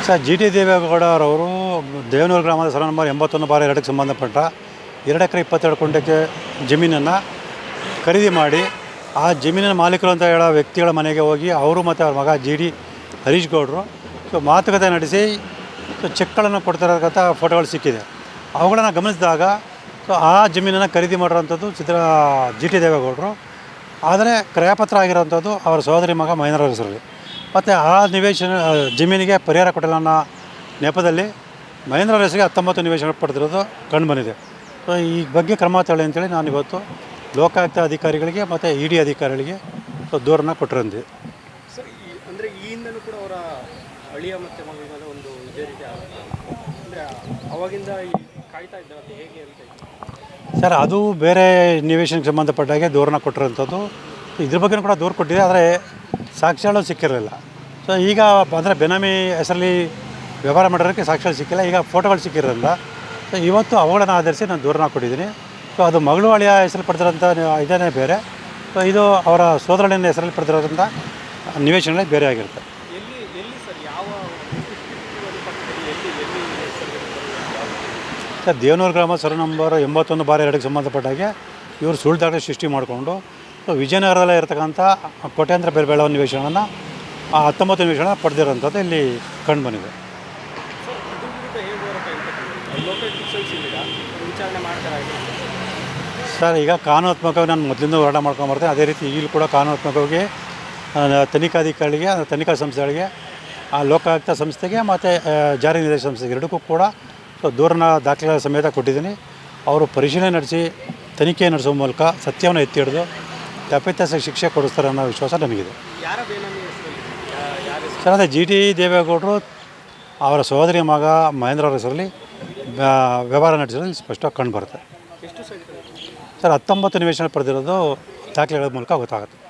Sir G T ದೇವೇಗೌಡರವರು Devanur ಗ್ರಾಮದ survey number 81/2ಕ್ಕೆ ಸಂಬಂಧಪಟ್ಟ 2 ಎಕರೆ 22 ಗುಂಟೆ ಜಮೀನನ್ನು ಖರೀದಿ ಮಾಡಿ ಆ ಜಮೀನಿನ ಮಾಲೀಕರು ಅಂತ ಹೇಳೋ ವ್ಯಕ್ತಿಗಳ ಮನೆಗೆ ಹೋಗಿ ಅವರು ಮತ್ತು ಅವ್ರ ಮಗ ಜಿ ಡಿ ಹರೀಶ್ ಗೌಡರು ಮಾತುಕತೆ ನಡೆಸಿ ಚೆಕ್ಗಳನ್ನು ಕೊಡ್ತಿರೋಂಥ ಫೋಟೋಗಳು ಸಿಕ್ಕಿದೆ. ಅವುಗಳನ್ನು ಗಮನಿಸಿದಾಗ ಆ ಜಮೀನನ್ನು ಖರೀದಿ ಮಾಡಿರೋಂಥದ್ದು ಜಿ ಟಿ ದೇವೇಗೌಡರು. ಆದರೆ ಕ್ರಯಪತ್ರ ಆಗಿರೋಂಥದ್ದು ಅವರ ಸಹೋದರಿ ಮಗ ಮಹೇಂದ್ರ ಹೆಸರಲ್ಲಿ. ಮತ್ತು ಆ ಜಮೀನಿಗೆ ಪರಿಹಾರ ಕೊಟ್ಟಿಲ್ಲ ಅನ್ನೋ ನೆಪದಲ್ಲಿ ಮಹೇಂದ್ರ ಹೆಸರಿಗೆ 19 ನಿವೇಶನ ಪಡೆದಿರೋದು ಕಂಡು ಬಂದಿದೆ. ಸೊ ಈ ಬಗ್ಗೆ ಕ್ರಮ ತಗೊಳ್ಳಿ ಅಂತೇಳಿ ನಾನು ಇವತ್ತು ಲೋಕಾಯುಕ್ತ ಅಧಿಕಾರಿಗಳಿಗೆ ಮತ್ತು ಇ ಡಿ ಅಧಿಕಾರಿಗಳಿಗೆ ದೂರನ್ನು ಕೊಟ್ಟಿರಂತೆ. ಸರ್ ಅಂದರೆ ಈ ಹಿಂದೆನೂ ಕೂಡ ಅವರ ಅಳಿಯ ಮತ್ತು ಮಗನ ಒಂದು ಇದೇ ರೀತಿ ಅಂದರೆ ಅವಾಗಿಂದ ಕಾಯ್ತಾ ಇದ್ದಾರೆ ಹೇಗೆ ಅಂತ ಸರ್ ಅದು ಬೇರೆ ನಿವೇಶನಕ್ಕೆ ಸಂಬಂಧಪಟ್ಟಾಗೆ ದೂರನ್ನು ಕೊಟ್ಟಿರೋಂಥದ್ದು. ಇದ್ರ ಬಗ್ಗೆ ಕೂಡ ದೂರು ಕೊಟ್ಟಿದೆ, ಆದರೆ ಸಾಕ್ಷ್ಯಗಳು ಸಿಕ್ಕಿರಲಿಲ್ಲ. ಸೊ ಈಗ ಅಂದರೆ ಬೆನಾಮಿ ಹೆಸರಲ್ಲಿ ವ್ಯವಹಾರ ಮಾಡೋದಕ್ಕೆ ಸಾಕ್ಷ್ಯಗಳು ಸಿಕ್ಕಿಲ್ಲ. ಈಗ ಫೋಟೋಗಳು ಸಿಕ್ಕಿರೋದ್ರಿಂದ ಸೊ ಇವತ್ತು ಅವುಗಳನ್ನು ಆಧರಿಸಿ ನಾನು ದೂರನ್ನು ಕೊಟ್ಟಿದ್ದೀನಿ. ಸೊ ಅದು ಮಗಳು ಅಳಿಯ ಹೆಸರಲ್ಲಿ ಪಡೆದಿರೋಂಥ ಇದೇ ಬೇರೆ. ಸೊ ಇದು ಅವರ ಸೋದರಳಿನ ಹೆಸರಲ್ಲಿ ಪಡೆದಿರೋದ್ರಿಂದ ನಿವೇಶನಗಳೇ ಬೇರೆ ಆಗಿರುತ್ತೆ. ಸರ್ ದೇವನೂರು ಗ್ರಾಮ ಸರ್ವೆ ನಂಬರ್ 81/2ಕ್ಕೆ ಸಂಬಂಧಪಟ್ಟಾಗೆ ಇವರು ಸುಳ್ಳು ದಾಖಲೆ ಸೃಷ್ಟಿ ಮಾಡಿಕೊಂಡು ವಿಜಯನಗರದಲ್ಲೇ ಇರತಕ್ಕಂಥ ಕೋಟ್ಯಾಂತರ ಬೆಲೆ ನಿವೇಶನಗಳನ್ನು 19 ನಿವೇಶನ ಪಡೆದಿರೋಂಥದ್ದು ಇಲ್ಲಿ ಕಂಡು ಬಂದಿದೆ. ಸರ್ ಈಗ ಕಾನೂನಾತ್ಮಕವಾಗಿ ನಾನು ಮೊದಲಿಂದ ಹೋರಾಟ ಮಾಡ್ಕೊಂಬರ್ತೇನೆ. ಅದೇ ರೀತಿ ಈಗಲೂ ಕೂಡ ಕಾನೂನಾತ್ಮಕವಾಗಿ ತನಿಖಾಧಿಕಾರಿಗಳಿಗೆ ತನಿಖಾ ಸಂಸ್ಥೆಗಳಿಗೆ ಲೋಕಾಯುಕ್ತ ಸಂಸ್ಥೆಗೆ ಮತ್ತು ಜಾರಿ ನಿರ್ದೇಶಕ ಸಂಸ್ಥೆಗೆ ಎರಡಕ್ಕೂ ಕೂಡ ದೂರನ ದಾಖಲೆ ಸಮೇತ ಕೊಟ್ಟಿದ್ದೀನಿ. ಅವರು ಪರಿಶೀಲನೆ ನಡೆಸಿ ತನಿಖೆ ನಡೆಸುವ ಮೂಲಕ ಸತ್ಯವನ್ನು ಎತ್ತಿ ಹಿಡಿದು ತಪ್ಪಿತಸ್ಥ ಶಿಕ್ಷೆ ಕೊಡಿಸ್ತಾರೆ ಅನ್ನೋ ವಿಶ್ವಾಸ ನನಗಿದೆ. ಸರ್ ಅದೇ ಜಿ ಟಿ ದೇವೇಗೌಡರು ಅವರ ಸಹೋದರಿ ಮಗ ಮಹೇಂದ್ರ ಅವರ ಹೆಸರಲ್ಲಿ ವ್ಯವಹಾರ ನಡೆಸೋದ್ರಲ್ಲಿ ಸ್ಪಷ್ಟವಾಗಿ ಕಂಡು ಬರುತ್ತೆ. ಸರ್ 19 ನಿವೇಶನ ಪಡೆದಿರೋದು ದಾಖಲೆಗಳ ಮೂಲಕ ಗೊತ್ತಾಗುತ್ತೆ.